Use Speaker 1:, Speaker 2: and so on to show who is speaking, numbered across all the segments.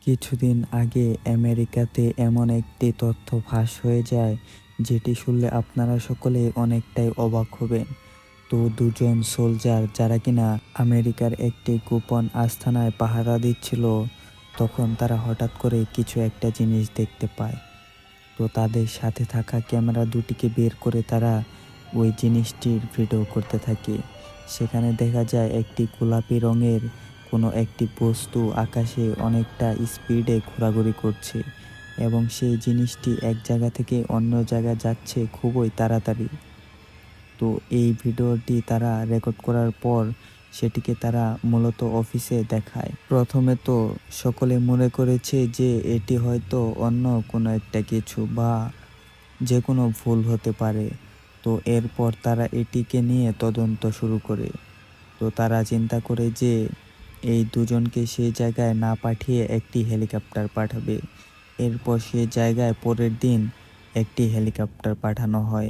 Speaker 1: কিছুদিন আগে আমেরিকাতে এমন একটি তথ্য ফাঁস হয়ে যায় যেটি শুনলে আপনারা সকলে অনেকটাই অবাক হবেন। তো দুজন সোলজার যারা কিনা আমেরিকার একটি গোপন আস্তানায় পাহারা দিচ্ছিল, তখন তারা হঠাৎ করে কিছু একটা জিনিস দেখতে পায়। তো তাদের সাথে থাকা ক্যামেরা দুটিকে বের করে তারা ওই জিনিসটির ভিডিও করতে থাকে। সেখানে দেখা যায় একটি গোলাপি রঙের কোনো একটি বস্তু আকাশে অনেকটা স্পিডে ঘোরাঘুরি করছে এবং সেই জিনিসটি এক জায়গা থেকে অন্য জায়গায় যাচ্ছে খুবই তাড়াতাড়ি। তো এই ভিডিওটি তারা রেকর্ড করার পর সেটিকে তারা মূলত অফিসে দেখায়। প্রথমে তো সকলে মনে করেছে যে এটি হয়তো অন্য কোনো একটা কিছু বা যে কোনো ভুল হতে পারে। তো এরপর তারা এটিকে নিয়ে তদন্ত শুরু করে। তো তারা চিন্তা করে যে এই দুজনকে সেই জায়গায় না পাঠিয়ে একটি হেলিকপ্টার পাঠাবে। এরপর সেই জায়গায় পরের দিন একটি হেলিকপ্টার পাঠানো হয়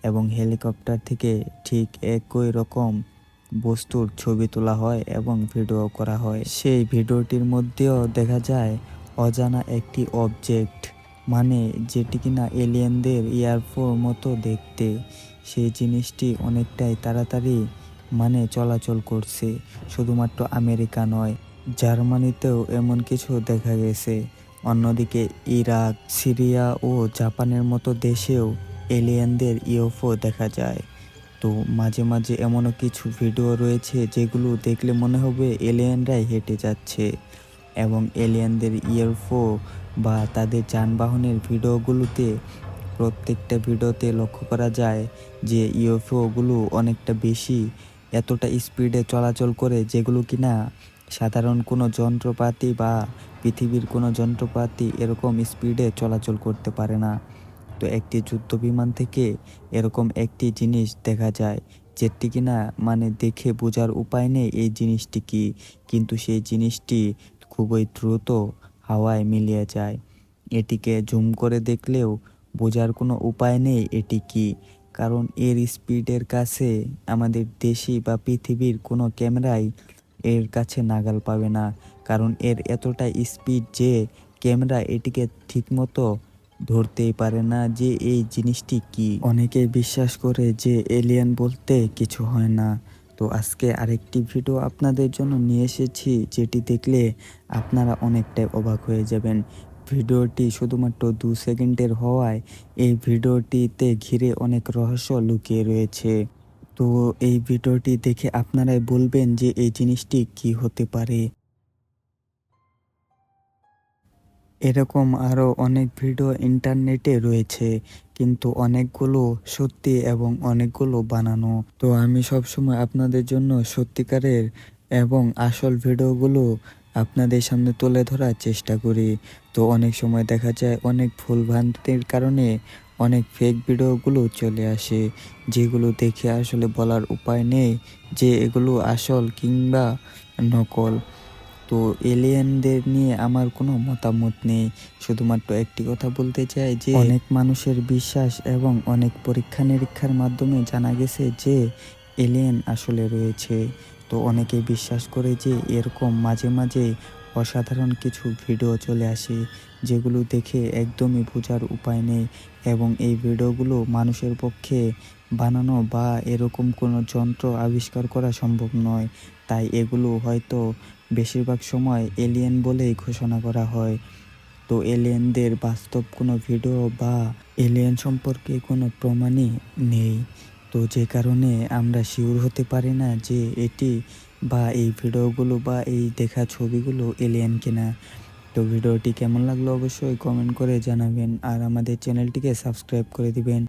Speaker 1: এবং হেলিকপ্টার থেকে ঠিক একই রকম বস্তুর ছবি তোলা হয় এবং ভিডিও করা হয়। সেই ভিডিওটির মধ্যেও দেখা যায় অজানা একটি অবজেক্ট, মানে যেটি কিনা এলিয়েনদের ইয়ারফোর মতো দেখতে, সেই জিনিসটি অনেকটাই তাড়াতাড়ি চলাচল করছে। শুধুমাত্র আমেরিকা নয়, জার্মানিতেও এমন কিছু দেখা গেছে। অন্যদিকে ইরাক, সিরিয়া ও জাপানের মতো দেশেও এলিয়েনদের ইউএফও দেখা যায়। তো মাঝে মাঝে এমনও কিছু ভিডিও রয়েছে যেগুলো দেখলে মনে হবে এলিয়েনরাই হেঁটে যাচ্ছে এবং এলিয়েনদের ইউএফও বা তাদের যানবাহনের ভিডিওগুলোতে প্রত্যেকটা ভিডিওতে লক্ষ্য করা যায় যে ইউএফওগুলো অনেকটা বেশি, এতটা স্পিডে চলাচল করে যেগুলো কিনা সাধারণ কোনো যন্ত্রপাতি বা পৃথিবীর কোনো যন্ত্রপাতি এরকম স্পিডে চলাচল করতে পারে না। তো একটি যুদ্ধ বিমান থেকে এরকম একটি জিনিস দেখা যায় যেটি কিনা দেখে বোঝার উপায় নেই এই জিনিসটি কি, কিন্তু সেই জিনিসটি খুবই দ্রুত হাওয়ায় মিলিয়ে যায়। এটিকে জুম করে দেখলেও বোঝার কোনো উপায় নেই এটি কি, কারণ এর স্পিডের কাছে আমাদের দেশি বা পৃথিবীর কোনো ক্যামেরাই এর কাছে নাগাল পাবে না, কারণ এর এতটা স্পিড যে ক্যামেরা এটিকে ঠিকমতো ধরতেই পারে না যে এই জিনিসটি কি। অনেকেই বিশ্বাস করে যে এলিয়েন বলতে কিছু হয় না। তো আজকে আরেকটি ভিডিও আপনাদের জন্য নিয়ে এসেছি যেটি দেখলে আপনারা অনেকটাই অবাক হয়ে যাবেন। ভিডিওটি শুধুমাত্র 2 সেকেন্ডের হওয়ায় এই ভিডিওটিতে ঘিরে অনেক রহস্য লুকিয়ে রয়েছে। তো এই ভিডিওটি দেখে আপনারাই বলবেন যে এই জিনিসটি কি হতে পারে। এরকম আরও অনেক ভিডিও ইন্টারনেটে রয়েছে, কিন্তু অনেকগুলো সত্যি এবং অনেকগুলো বানানো। তো আমি সবসময় আপনাদের জন্য সত্যিকারের এবং আসল ভিডিওগুলো আপনাদের সামনে তুলে ধরার চেষ্টা করি। তো অনেক সময় দেখা যায় অনেক ভুলভ্রান্তির কারণে অনেক ফেক ভিডিওগুলো চলে আসে, যেগুলো দেখে আসলে বলার উপায় নেই যে এগুলো আসল কিংবা নকল। তো এলিয়েনদের নিয়ে আমার কোনো মতামত নেই, শুধুমাত্র একটি কথা বলতে চাই যে অনেক মানুষের বিশ্বাস এবং অনেক পরীক্ষা নিরীক্ষার মাধ্যমে জানা গেছে যে এলিয়েন আসলে রয়েছে। তো অনেকে বিশ্বাস করে যে এরকম মাঝে মাঝে অসাধারণ কিছু ভিডিও চলে আসে যেগুলো দেখে একদমই বোঝার উপায় নেই এবং এই ভিডিওগুলো মানুষের পক্ষে বানানো বা এরকম কোনো যন্ত্র আবিষ্কার করা সম্ভব নয়। তাই এগুলো হয়তো বেশিরভাগ সময় এলিয়েন বলেই ঘোষণা করা হয়। তো এলিয়েনদের বাস্তব কোনো ভিডিও বা এলিয়েন সম্পর্কে কোনো প্রমাণই নেই। তো যে কারণে আমরা শিওর হতে পারি না যে এটি বা এই ভিডিওগুলো বা এই দেখা ছবিগুলো এলিয়েন কিনা। তো ভিডিওটি কেমন লাগলো অবশ্যই কমেন্ট করে জানাবেন আর আমাদের চ্যানেলটিকে সাবস্ক্রাইব করে দিবেন।